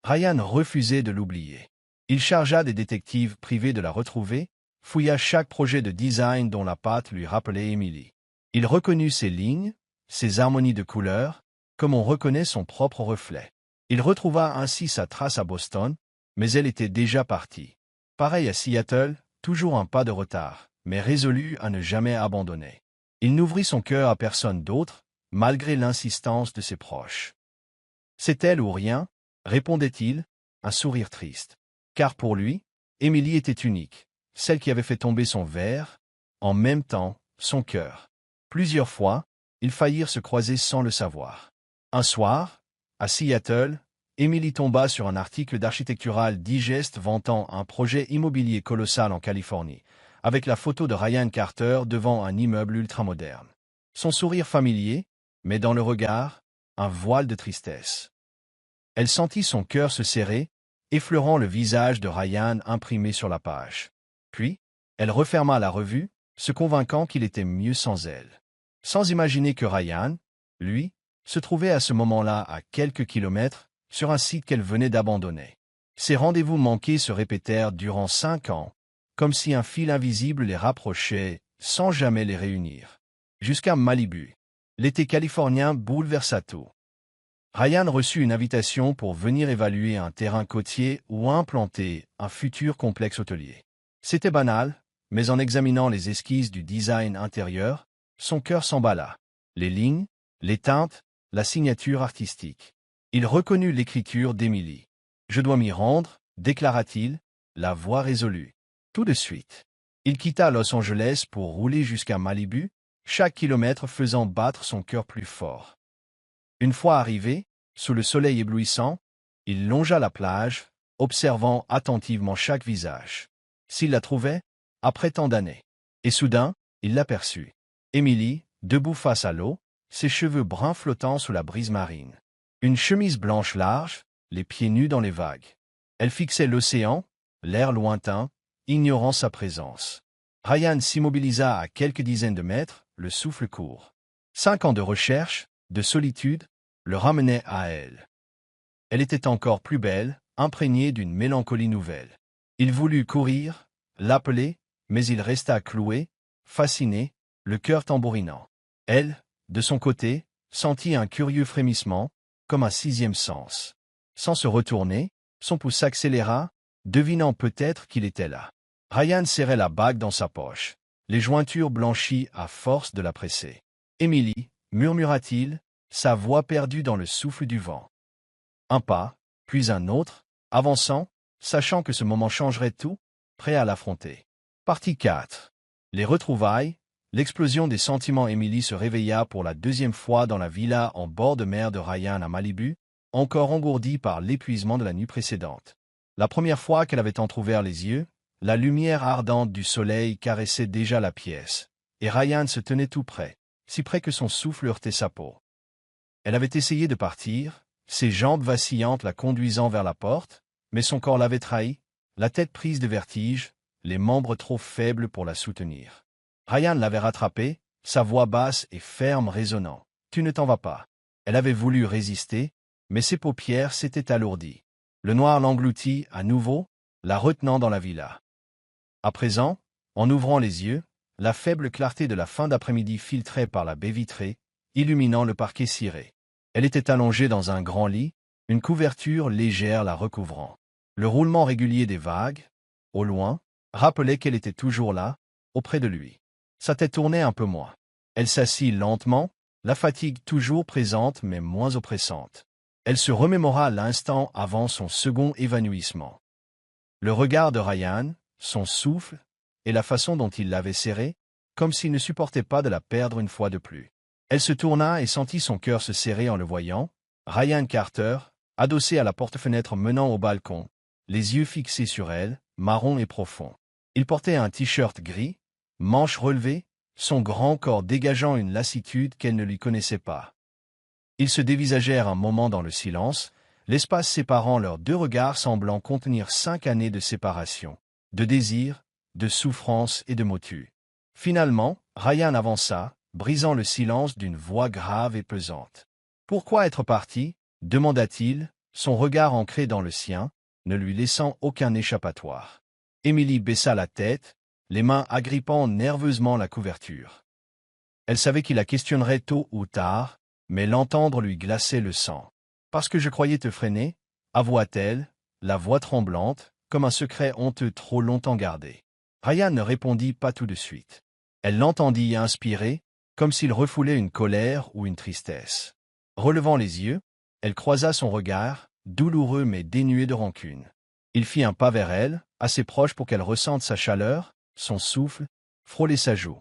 [SPEAKER 1] Ryan refusait de l'oublier. Il chargea des détectives privés de la retrouver, fouilla chaque projet de design dont la pâte lui rappelait Emily. Il reconnut ses lignes, ses harmonies de couleurs, comme on reconnaît son propre reflet. Il retrouva ainsi sa trace à Boston, mais elle était déjà partie. Pareil à Seattle, toujours un pas de retard, mais résolu à ne jamais abandonner. Il n'ouvrit son cœur à personne d'autre, malgré l'insistance de ses proches. « C'est elle ou rien », répondait-il, un sourire triste. Car pour lui, Emily était unique, celle qui avait fait tomber son verre, en même temps, son cœur. Plusieurs fois, ils faillirent se croiser sans le savoir. Un soir, à Seattle, Emily tomba sur un article d'Architectural Digest vantant un projet immobilier colossal en Californie, avec la photo de Ryan Carter devant un immeuble ultramoderne. Son sourire familier, mais dans le regard, un voile de tristesse. Elle sentit son cœur se serrer, effleurant le visage de Ryan imprimé sur la page. Puis, elle referma la revue, se convainquant qu'il était mieux sans elle. Sans imaginer que Ryan, lui, se trouvait à ce moment-là à quelques kilomètres, sur un site qu'elle venait d'abandonner. Ces rendez-vous manqués se répétèrent durant 5 ans, comme si un fil invisible les rapprochait, sans jamais les réunir. Jusqu'à Malibu. L'été californien bouleversa tout. Ryan reçut une invitation pour venir évaluer un terrain côtier ou implanter un futur complexe hôtelier. C'était banal, mais en examinant les esquisses du design intérieur, son cœur s'emballa. Les lignes, les teintes, la signature artistique. Il reconnut l'écriture d'Emily. « Je dois m'y rendre », déclara-t-il, la voix résolue. Tout de suite. Il quitta Los Angeles pour rouler jusqu'à Malibu, chaque kilomètre faisant battre son cœur plus fort. Une fois arrivé, sous le soleil éblouissant, il longea la plage, observant attentivement chaque visage. S'il la trouvait, après tant d'années. Et soudain, il l'aperçut. Emily, debout face à l'eau, ses cheveux bruns flottant sous la brise marine. Une chemise blanche large, les pieds nus dans les vagues. Elle fixait l'océan, l'air lointain, ignorant sa présence. Ryan s'immobilisa à quelques dizaines de mètres, le souffle court. 5 ans de recherche, de solitude, le ramenaient à elle. Elle était encore plus belle, imprégnée d'une mélancolie nouvelle. Il voulut courir, l'appeler, mais il resta cloué, fasciné, le cœur tambourinant. Elle, de son côté, sentit un curieux frémissement, comme un 6e sens. Sans se retourner, son pouls s'accéléra, devinant peut-être qu'il était là. Ryan serrait la bague dans sa poche, les jointures blanchies à force de la presser. « Emily », murmura-t-il, sa voix perdue dans le souffle du vent. Un pas, puis un autre, avançant, sachant que ce moment changerait tout, prêt à l'affronter. Partie 4. Les retrouvailles. L'explosion des sentiments. Emily se réveilla pour la deuxième fois dans la villa en bord de mer de Ryan à Malibu, encore engourdie par l'épuisement de la nuit précédente. La première fois qu'elle avait entrouvert les yeux, la lumière ardente du soleil caressait déjà la pièce, et Ryan se tenait tout près, si près que son souffle heurtait sa peau. Elle avait essayé de partir, ses jambes vacillantes la conduisant vers la porte, mais son corps l'avait trahi, la tête prise de vertige, les membres trop faibles pour la soutenir. Ryan l'avait rattrapée, sa voix basse et ferme résonnant. « Tu ne t'en vas pas. » Elle avait voulu résister, mais ses paupières s'étaient alourdies. Le noir l'engloutit à nouveau, la retenant dans la villa. À présent, en ouvrant les yeux, la faible clarté de la fin d'après-midi filtrait par la baie vitrée, illuminant le parquet ciré. Elle était allongée dans un grand lit, une couverture légère la recouvrant. Le roulement régulier des vagues, au loin, rappelait qu'elle était toujours là, auprès de lui. Sa tête tournait un peu moins. Elle s'assit lentement, la fatigue toujours présente mais moins oppressante. Elle se remémora l'instant avant son second évanouissement. Le regard de Ryan, son souffle, et la façon dont il l'avait serrée, comme s'il ne supportait pas de la perdre une fois de plus. Elle se tourna et sentit son cœur se serrer en le voyant. Ryan Carter, adossé à la porte-fenêtre menant au balcon, les yeux fixés sur elle, marron et profond. Il portait un t-shirt gris, manches relevées, son grand corps dégageant une lassitude qu'elle ne lui connaissait pas. Ils se dévisagèrent un moment dans le silence, l'espace séparant leurs deux regards semblant contenir 5 années de séparation, de désir, de souffrance et de motus. Finalement, Ryan avança, brisant le silence d'une voix grave et pesante. « Pourquoi être parti ?» demanda-t-il, son regard ancré dans le sien, ne lui laissant aucun échappatoire. Emily baissa la tête, les mains agrippant nerveusement la couverture. Elle savait qu'il la questionnerait tôt ou tard, mais l'entendre lui glaçait le sang. « Parce que je croyais te freiner » avoua-t-elle, la voix tremblante, comme un secret honteux trop longtemps gardé. Ryan ne répondit pas tout de suite. Elle l'entendit inspirer, comme s'il refoulait une colère ou une tristesse. Relevant les yeux, elle croisa son regard, douloureux mais dénué de rancune. Il fit un pas vers elle, assez proche pour qu'elle ressente sa chaleur, son souffle, frôler sa joue.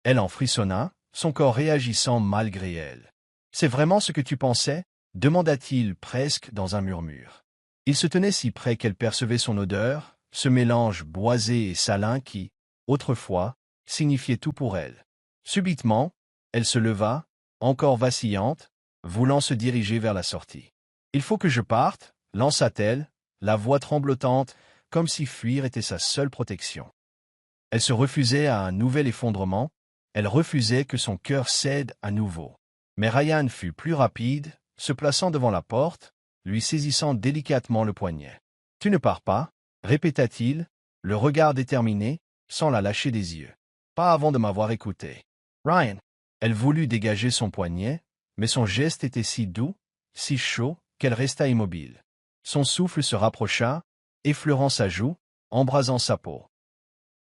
[SPEAKER 1] Elle en frissonna, son corps réagissant malgré elle. « C'est vraiment ce que tu pensais ?» demanda-t-il presque dans un murmure. Il se tenait si près qu'elle percevait son odeur, ce mélange boisé et salin qui, autrefois, signifiait tout pour elle. Subitement, elle se leva, encore vacillante, voulant se diriger vers la sortie. « Il faut que je parte » lança-t-elle, la voix tremblotante, comme si fuir était sa seule protection. Elle se refusait à un nouvel effondrement, elle refusait que son cœur cède à nouveau. Mais Ryan fut plus rapide, se plaçant devant la porte, lui saisissant délicatement le poignet. « Tu ne pars pas » répéta-t-il, le regard déterminé, sans la lâcher des yeux. « Pas avant de m'avoir écouté. » « Ryan !» Elle voulut dégager son poignet, mais son geste était si doux, si chaud, qu'elle resta immobile. Son souffle se rapprocha, effleurant sa joue, embrasant sa peau.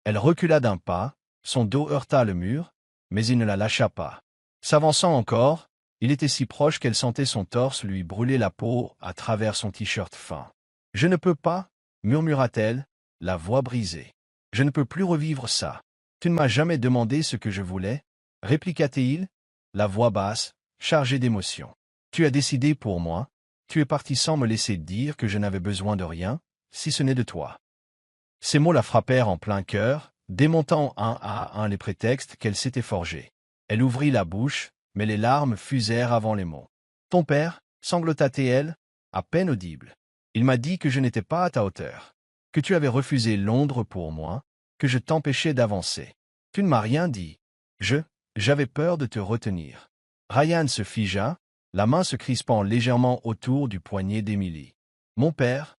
[SPEAKER 1] Elle recula d'un pas, son dos heurta le mur, mais il ne la lâcha pas. S'avançant encore, il était si proche qu'elle sentait son torse lui brûler la peau à travers son t-shirt fin. « Je ne peux pas, » murmura-t-elle, la voix brisée. « Je ne peux plus revivre ça. Tu ne m'as jamais demandé ce que je voulais, » répliqua-t-il, la voix basse, chargée d'émotion. « Tu as décidé pour moi, tu es parti sans me laisser dire que je n'avais besoin de rien, si ce n'est de toi. » Ces mots la frappèrent en plein cœur, démontant un à un les prétextes qu'elle s'était forgés. Elle ouvrit la bouche, mais les larmes fusèrent avant les mots. « Ton père » sanglota-t-elle, à peine audible. « Il m'a dit que je n'étais pas à ta hauteur, que tu avais refusé Londres pour moi, que je t'empêchais d'avancer. Tu ne m'as rien dit. J'avais peur de te retenir. » Ryan se figea, la main se crispant légèrement autour du poignet d'Emily. « Mon père »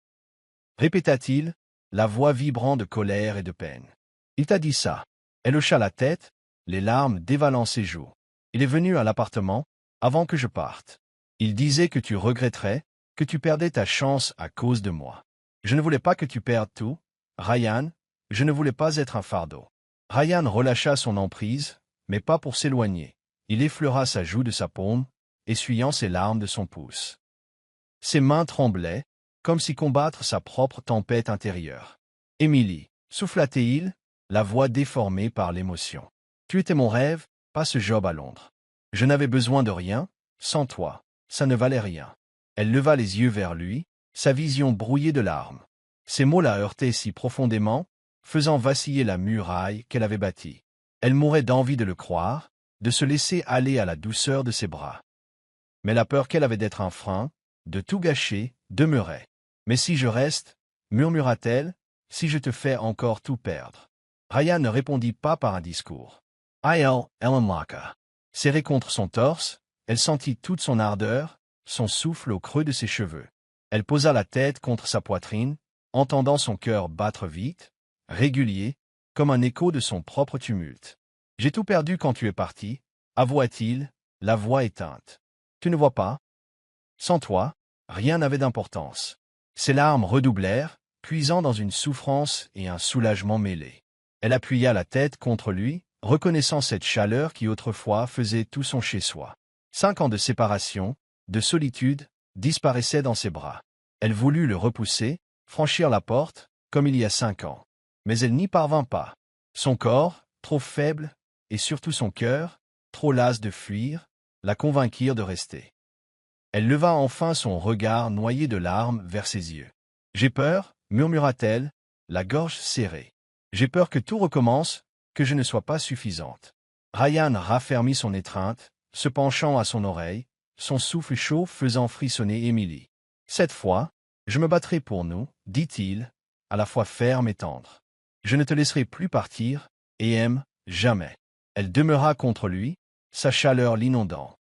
[SPEAKER 1] répéta-t-il, la voix vibrant de colère et de peine. « Il t'a dit ça. » Elle hocha la tête, les larmes dévalant ses joues. « Il est venu à l'appartement, avant que je parte. Il disait que tu regretterais, que tu perdais ta chance à cause de moi. Je ne voulais pas que tu perdes tout, Ryan, je ne voulais pas être un fardeau. » Ryan relâcha son emprise, mais pas pour s'éloigner. Il effleura sa joue de sa paume, essuyant ses larmes de son pouce. Ses mains tremblaient, comme si combattre sa propre tempête intérieure. « Émilie, souffla-t-il, la voix déformée par l'émotion. Tu étais mon rêve, pas ce job à Londres. Je n'avais besoin de rien, sans toi, ça ne valait rien. » Elle leva les yeux vers lui, sa vision brouillée de larmes. Ces mots la heurtaient si profondément, faisant vaciller la muraille qu'elle avait bâtie. Elle mourait d'envie de le croire, de se laisser aller à la douceur de ses bras. Mais la peur qu'elle avait d'être un frein, de tout gâcher, demeurait. « Mais si je reste, murmura-t-elle, si je te fais encore tout perdre. » Ryan ne répondit pas par un discours. Elle Maka. Serrée contre son torse, elle sentit toute son ardeur, son souffle au creux de ses cheveux. Elle posa la tête contre sa poitrine, entendant son cœur battre vite, régulier, comme un écho de son propre tumulte. « J'ai tout perdu quand tu es parti, avoua-t-il, la voix éteinte. Tu ne vois pas? Sans toi, rien n'avait d'importance. » Ses larmes redoublèrent, puisant dans une souffrance et un soulagement mêlés. Elle appuya la tête contre lui, reconnaissant cette chaleur qui autrefois faisait tout son chez-soi. 5 ans de séparation, de solitude, disparaissaient dans ses bras. Elle voulut le repousser, franchir la porte, comme il y a 5 ans. Mais elle n'y parvint pas. Son corps, trop faible, et surtout son cœur, trop las de fuir, la convainquirent de rester. Elle leva enfin son regard noyé de larmes vers ses yeux. « J'ai peur, murmura-t-elle, la gorge serrée. J'ai peur que tout recommence, que je ne sois pas suffisante. » Ryan raffermit son étreinte, se penchant à son oreille, son souffle chaud faisant frissonner Émilie. « Cette fois, je me battrai pour nous, dit-il, à la fois ferme et tendre. Je ne te laisserai plus partir, et aime, jamais. » Elle demeura contre lui, sa chaleur l'inondant.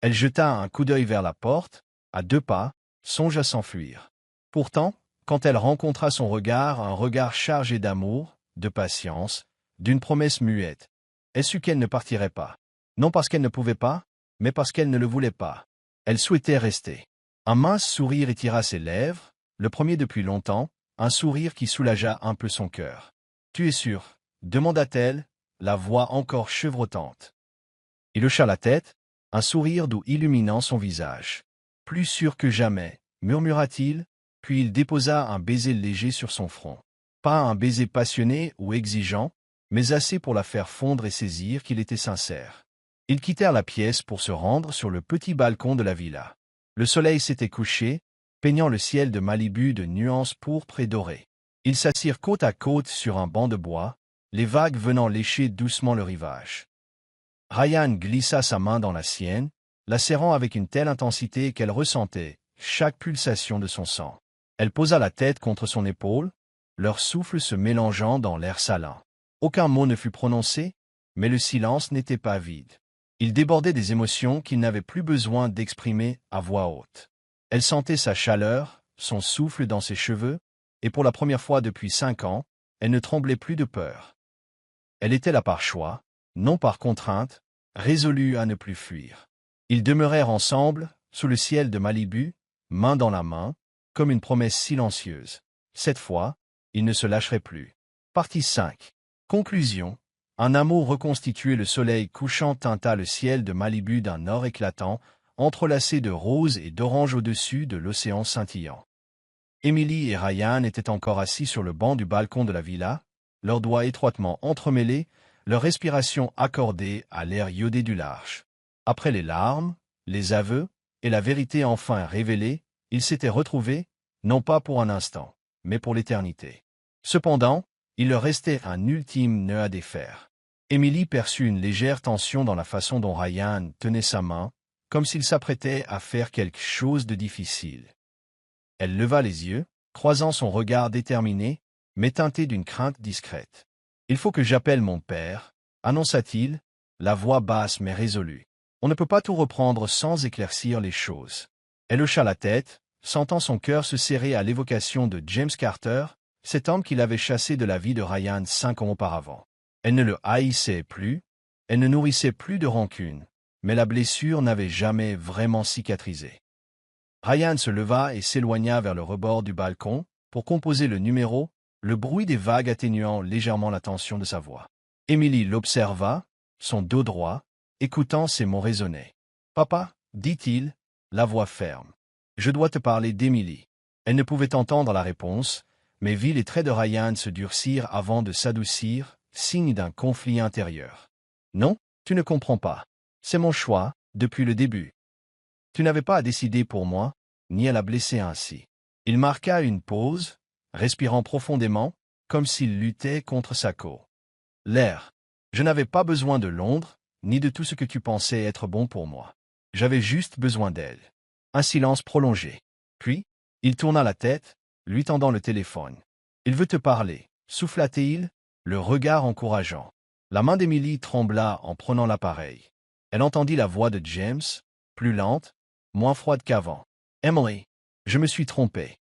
[SPEAKER 1] Elle jeta un coup d'œil vers la porte, à 2 pas, songe à s'enfuir. Pourtant, quand elle rencontra son regard, un regard chargé d'amour, de patience, d'une promesse muette, elle sut qu'elle ne partirait pas. Non parce qu'elle ne pouvait pas, mais parce qu'elle ne le voulait pas. Elle souhaitait rester. Un mince sourire étira ses lèvres, le premier depuis longtemps, un sourire qui soulagea un peu son cœur. « Tu es sûr ?» demanda-t-elle, la voix encore chevrotante. Il hocha la tête, un sourire doux illuminant son visage. « Plus sûr que jamais » murmura-t-il, puis il déposa un baiser léger sur son front. Pas un baiser passionné ou exigeant, mais assez pour la faire fondre et saisir qu'il était sincère. Ils quittèrent la pièce pour se rendre sur le petit balcon de la villa. Le soleil s'était couché, peignant le ciel de Malibu de nuances pourpres et dorées. Ils s'assirent côte à côte sur un banc de bois, les vagues venant lécher doucement le rivage. Ryan glissa sa main dans la sienne, la serrant avec une telle intensité qu'elle ressentait chaque pulsation de son sang. Elle posa la tête contre son épaule, leur souffle se mélangeant dans l'air salin. Aucun mot ne fut prononcé, mais le silence n'était pas vide. Il débordait des émotions qu'il n'avait plus besoin d'exprimer à voix haute. Elle sentait sa chaleur, son souffle dans ses cheveux, et pour la première fois depuis 5 ans, elle ne tremblait plus de peur. Elle était là par choix, non par contrainte, résolue à ne plus fuir. Ils demeurèrent ensemble, sous le ciel de Malibu, main dans la main, comme une promesse silencieuse. Cette fois, ils ne se lâcheraient plus. Partie 5. Conclusion. Un amour reconstitué. Le soleil couchant teinta le ciel de Malibu d'un or éclatant, entrelacé de rose et d'orange au-dessus de l'océan scintillant. Émilie et Ryan étaient encore assis sur le banc du balcon de la villa, leurs doigts étroitement entremêlés, leur respiration accordée à l'air iodé du large. Après les larmes, les aveux, et la vérité enfin révélée, ils s'étaient retrouvés, non pas pour un instant, mais pour l'éternité. Cependant, il leur restait un ultime nœud à défaire. Émilie perçut une légère tension dans la façon dont Ryan tenait sa main, comme s'il s'apprêtait à faire quelque chose de difficile. Elle leva les yeux, croisant son regard déterminé, mais teinté d'une crainte discrète. « Il faut que j'appelle mon père » annonça-t-il, la voix basse mais résolue. « On ne peut pas tout reprendre sans éclaircir les choses. » Elle hocha la tête, sentant son cœur se serrer à l'évocation de James Carter, cet homme qui l'avait chassé de la vie de Ryan 5 ans auparavant. Elle ne le haïssait plus, elle ne nourrissait plus de rancune, mais la blessure n'avait jamais vraiment cicatrisé. Ryan se leva et s'éloigna vers le rebord du balcon, pour composer le numéro, le bruit des vagues atténuant légèrement la tension de sa voix. Émilie l'observa, son dos droit, écoutant ses mots résonner. « Papa, dit-il, la voix ferme. Je dois te parler d'Émilie. Elle ne pouvait entendre la réponse, mais vit les traits de Ryan se durcir avant de s'adoucir, signe d'un conflit intérieur. Non, tu ne comprends pas. C'est mon choix, depuis le début. Tu n'avais pas à décider pour moi, ni à la blesser ainsi. Il marqua une pause, respirant profondément, comme s'il luttait contre sa queue. L'air. Je n'avais pas besoin de Londres, ni de tout ce que tu pensais être bon pour moi. J'avais juste besoin d'elle. Un silence prolongé. Puis, il tourna la tête, lui tendant le téléphone. Il veut te parler, souffla-t-il, le regard encourageant. La main d'Emily trembla en prenant l'appareil. Elle entendit la voix de James, plus lente, moins froide qu'avant. Emily, je me suis trompé.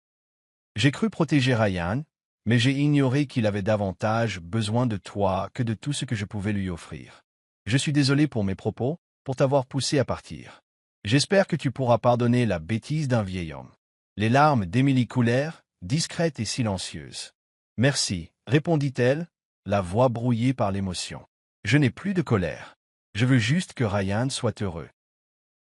[SPEAKER 1] J'ai cru protéger Ryan, mais j'ai ignoré qu'il avait davantage besoin de toi que de tout ce que je pouvais lui offrir. Je suis désolé pour mes propos, pour t'avoir poussé à partir. J'espère que tu pourras pardonner la bêtise d'un vieil homme. Les larmes d'Emily coulèrent, discrètes et silencieuses. Merci, répondit-elle, la voix brouillée par l'émotion. Je n'ai plus de colère. Je veux juste que Ryan soit heureux.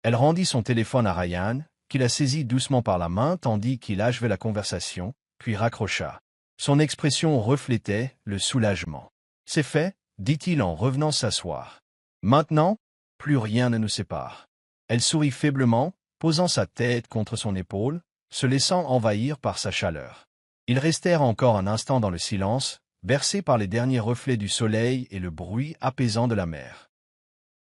[SPEAKER 1] Elle rendit son téléphone à Ryan, qui la saisit doucement par la main tandis qu'il achevait la conversation, puis raccrocha. Son expression reflétait le soulagement. « C'est fait, dit-il en revenant s'asseoir. Maintenant, plus rien ne nous sépare. » Elle sourit faiblement, posant sa tête contre son épaule, se laissant envahir par sa chaleur. Ils restèrent encore un instant dans le silence, bercés par les derniers reflets du soleil et le bruit apaisant de la mer.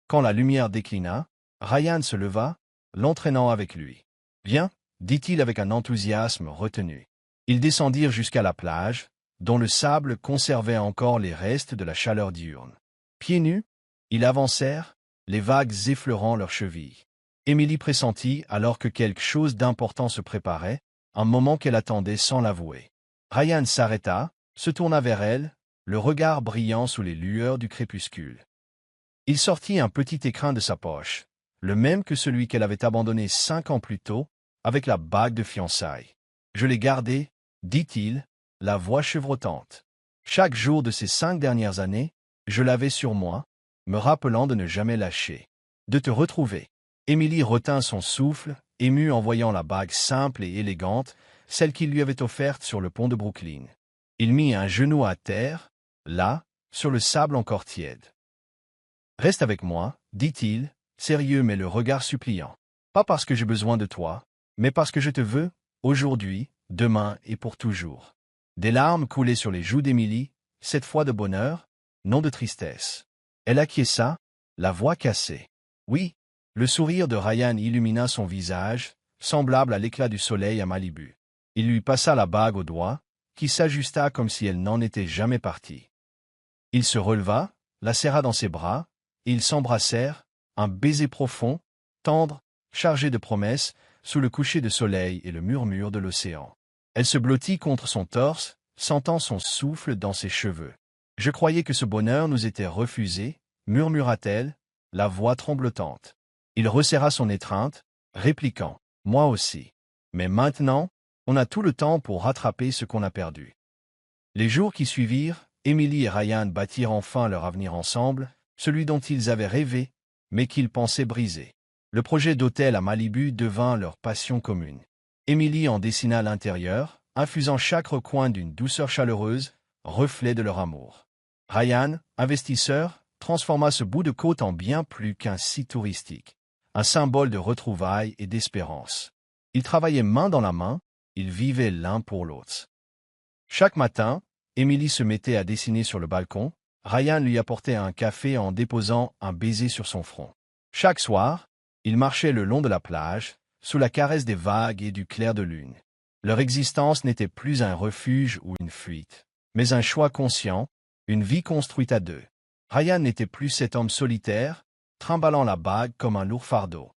[SPEAKER 1] Quand la lumière déclina, Ryan se leva, l'entraînant avec lui. « Viens, dit-il avec un enthousiasme retenu. Ils descendirent jusqu'à la plage, dont le sable conservait encore les restes de la chaleur diurne. Pieds nus, ils avancèrent, les vagues effleurant leurs chevilles. Émilie pressentit, alors que quelque chose d'important se préparait, un moment qu'elle attendait sans l'avouer. Ryan s'arrêta, se tourna vers elle, le regard brillant sous les lueurs du crépuscule. Il sortit un petit écrin de sa poche, le même que celui qu'elle avait abandonné 5 ans plus tôt, avec la bague de fiançailles. « Je l'ai gardé, » dit-il, la voix chevrotante. Chaque jour de ces 5 dernières années, je l'avais sur moi, me rappelant de ne jamais lâcher. De te retrouver. Émilie retint son souffle, émue en voyant la bague simple et élégante, celle qu'il lui avait offerte sur le pont de Brooklyn. Il mit un genou à terre, là, sur le sable encore tiède. « Reste avec moi, dit-il, sérieux mais le regard suppliant. Pas parce que j'ai besoin de toi, mais parce que je te veux, aujourd'hui, demain et pour toujours. » Des larmes coulaient sur les joues d'Émilie, cette fois de bonheur, non de tristesse. Elle acquiesça, la voix cassée. Oui, le sourire de Ryan illumina son visage, semblable à l'éclat du soleil à Malibu. Il lui passa la bague au doigt, qui s'ajusta comme si elle n'en était jamais partie. Il se releva, la serra dans ses bras, et ils s'embrassèrent, un baiser profond, tendre, chargé de promesses, sous le coucher de soleil et le murmure de l'océan. Elle se blottit contre son torse, sentant son souffle dans ses cheveux. « Je croyais que ce bonheur nous était refusé, » murmura-t-elle, la voix tremblotante. Il resserra son étreinte, répliquant « Moi aussi. Mais maintenant, on a tout le temps pour rattraper ce qu'on a perdu. » Les jours qui suivirent, Émilie et Ryan bâtirent enfin leur avenir ensemble, celui dont ils avaient rêvé, mais qu'ils pensaient briser. Le projet d'hôtel à Malibu devint leur passion commune. Émilie en dessina l'intérieur, infusant chaque recoin d'une douceur chaleureuse, reflet de leur amour. Ryan, investisseur, transforma ce bout de côte en bien plus qu'un site touristique, un symbole de retrouvailles et d'espérance. Ils travaillaient main dans la main, ils vivaient l'un pour l'autre. Chaque matin, Émilie se mettait à dessiner sur le balcon, Ryan lui apportait un café en déposant un baiser sur son front. Chaque soir, ils marchaient le long de la plage, sous la caresse des vagues et du clair de lune. Leur existence n'était plus un refuge ou une fuite, mais un choix conscient, une vie construite à deux. Ryan n'était plus cet homme solitaire, trimballant la bague comme un lourd fardeau.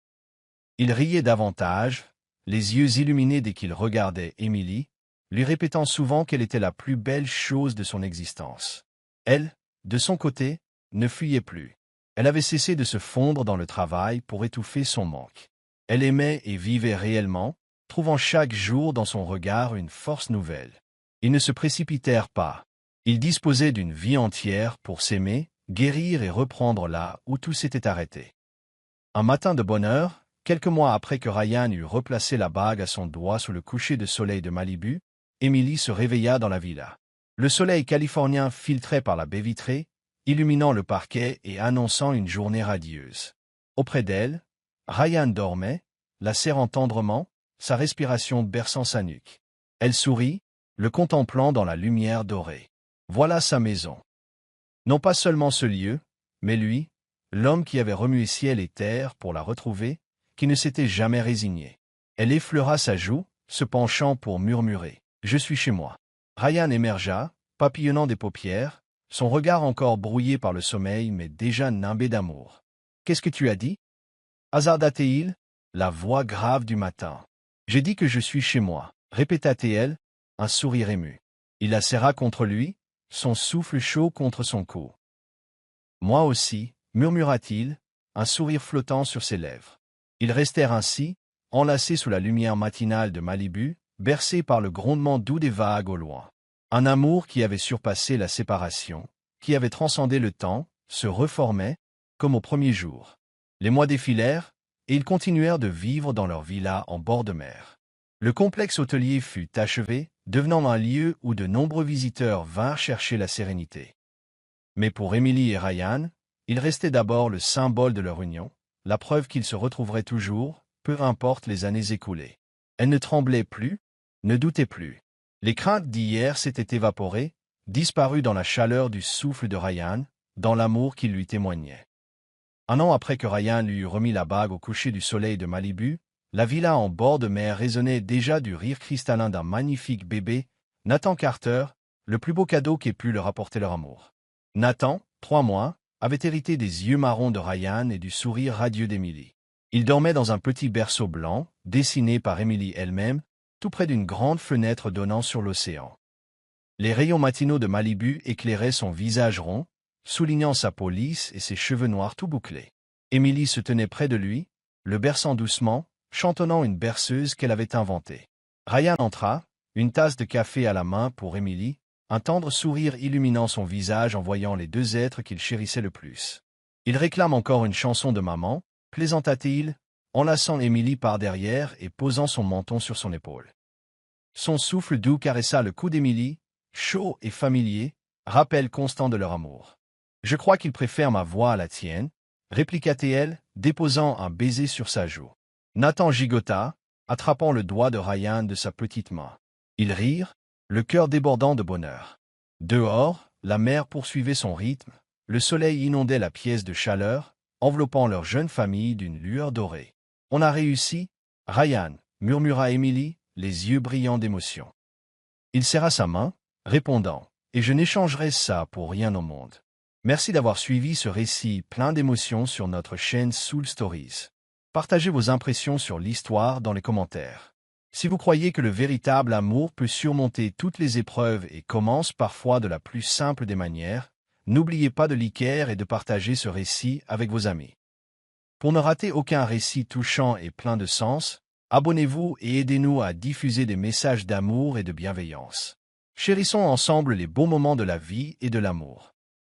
[SPEAKER 1] Il riait davantage, les yeux illuminés dès qu'il regardait Émilie, lui répétant souvent qu'elle était la plus belle chose de son existence. Elle, de son côté, ne fuyait plus. Elle avait cessé de se fondre dans le travail pour étouffer son manque. Elle aimait et vivait réellement, trouvant chaque jour dans son regard une force nouvelle. Ils ne se précipitèrent pas. Ils disposaient d'une vie entière pour s'aimer, guérir et reprendre là où tout s'était arrêté. Un matin de bonne heure, Quelques mois après que Ryan eut replacé la bague à son doigt sous le coucher de soleil de Malibu, Emily se réveilla dans la villa. Le soleil californien filtrait par la baie vitrée, illuminant le parquet et annonçant une journée radieuse. Auprès d'elle, Ryan dormait, la serrant tendrement, sa respiration berçant sa nuque. Elle sourit, le contemplant dans la lumière dorée. Voilà sa maison. Non pas seulement ce lieu, mais lui, l'homme qui avait remué ciel et terre pour la retrouver, qui ne s'était jamais résigné. Elle effleura sa joue, se penchant pour murmurer « Je suis chez moi ». Ryan émergea, papillonnant des paupières, son regard encore brouillé par le sommeil mais déjà nimbé d'amour. « Qu'est-ce que tu as dit » hasarda-t-il, la voix grave du matin. « J'ai dit que je suis chez moi », répéta-t-elle, un sourire ému. Il la serra contre lui, son souffle chaud contre son cou. « Moi aussi », murmura-t-il, un sourire flottant sur ses lèvres. Ils restèrent ainsi, enlacés sous la lumière matinale de Malibu, bercés par le grondement doux des vagues au loin. Un amour qui avait surpassé la séparation, qui avait transcendé le temps, se reformait, comme au premier jour. Les mois défilèrent, et ils continuèrent de vivre dans leur villa en bord de mer. Le complexe hôtelier fut achevé, devenant un lieu où de nombreux visiteurs vinrent chercher la sérénité. Mais pour Emily et Ryan, il restait d'abord le symbole de leur union, la preuve qu'ils se retrouveraient toujours, peu importe les années écoulées. Elle ne tremblait plus, ne doutait plus. Les craintes d'hier s'étaient évaporées, disparues dans la chaleur du souffle de Ryan, dans l'amour qu'il lui témoignait. Un an après que Ryan lui eut remis la bague au coucher du soleil de Malibu, la villa en bord de mer résonnait déjà du rire cristallin d'un magnifique bébé, Nathan Carter, le plus beau cadeau qu'ait pu leur apporter leur amour. Nathan, 3 mois, avait hérité des yeux marrons de Ryan et du sourire radieux d'Emily. Il dormait dans un petit berceau blanc, dessiné par Emily elle-même, tout près d'une grande fenêtre donnant sur l'océan. Les rayons matinaux de Malibu éclairaient son visage rond, soulignant sa peau lisse et ses cheveux noirs tout bouclés. Emily se tenait près de lui, le berçant doucement, chantonnant une berceuse qu'elle avait inventée. Ryan entra, une tasse de café à la main pour Emily, un tendre sourire illuminant son visage en voyant les 2 êtres qu'il chérissait le plus. « Il réclame encore une chanson de maman », plaisanta-t-il, enlaçant Emily par derrière et posant son menton sur son épaule. Son souffle doux caressa le cou d'Emily, chaud et familier, rappel constant de leur amour. « Je crois qu'il préfère ma voix à la tienne », répliqua-t-elle, déposant un baiser sur sa joue. Nathan gigota, attrapant le doigt de Ryan de sa petite main. Ils rirent, le cœur débordant de bonheur. Dehors, la mer poursuivait son rythme, le soleil inondait la pièce de chaleur, enveloppant leur jeune famille d'une lueur dorée. « On a réussi, Ryan », murmura Emily, les yeux brillants d'émotion. Il serra sa main, répondant « Et je n'échangerai ça pour rien au monde ». Merci d'avoir suivi ce récit plein d'émotions sur notre chaîne Soul Stories. Partagez vos impressions sur l'histoire dans les commentaires. Si vous croyez que le véritable amour peut surmonter toutes les épreuves et commence parfois de la plus simple des manières, n'oubliez pas de liker et de partager ce récit avec vos amis. Pour ne rater aucun récit touchant et plein de sens, abonnez-vous et aidez-nous à diffuser des messages d'amour et de bienveillance. Chérissons ensemble les beaux moments de la vie et de l'amour.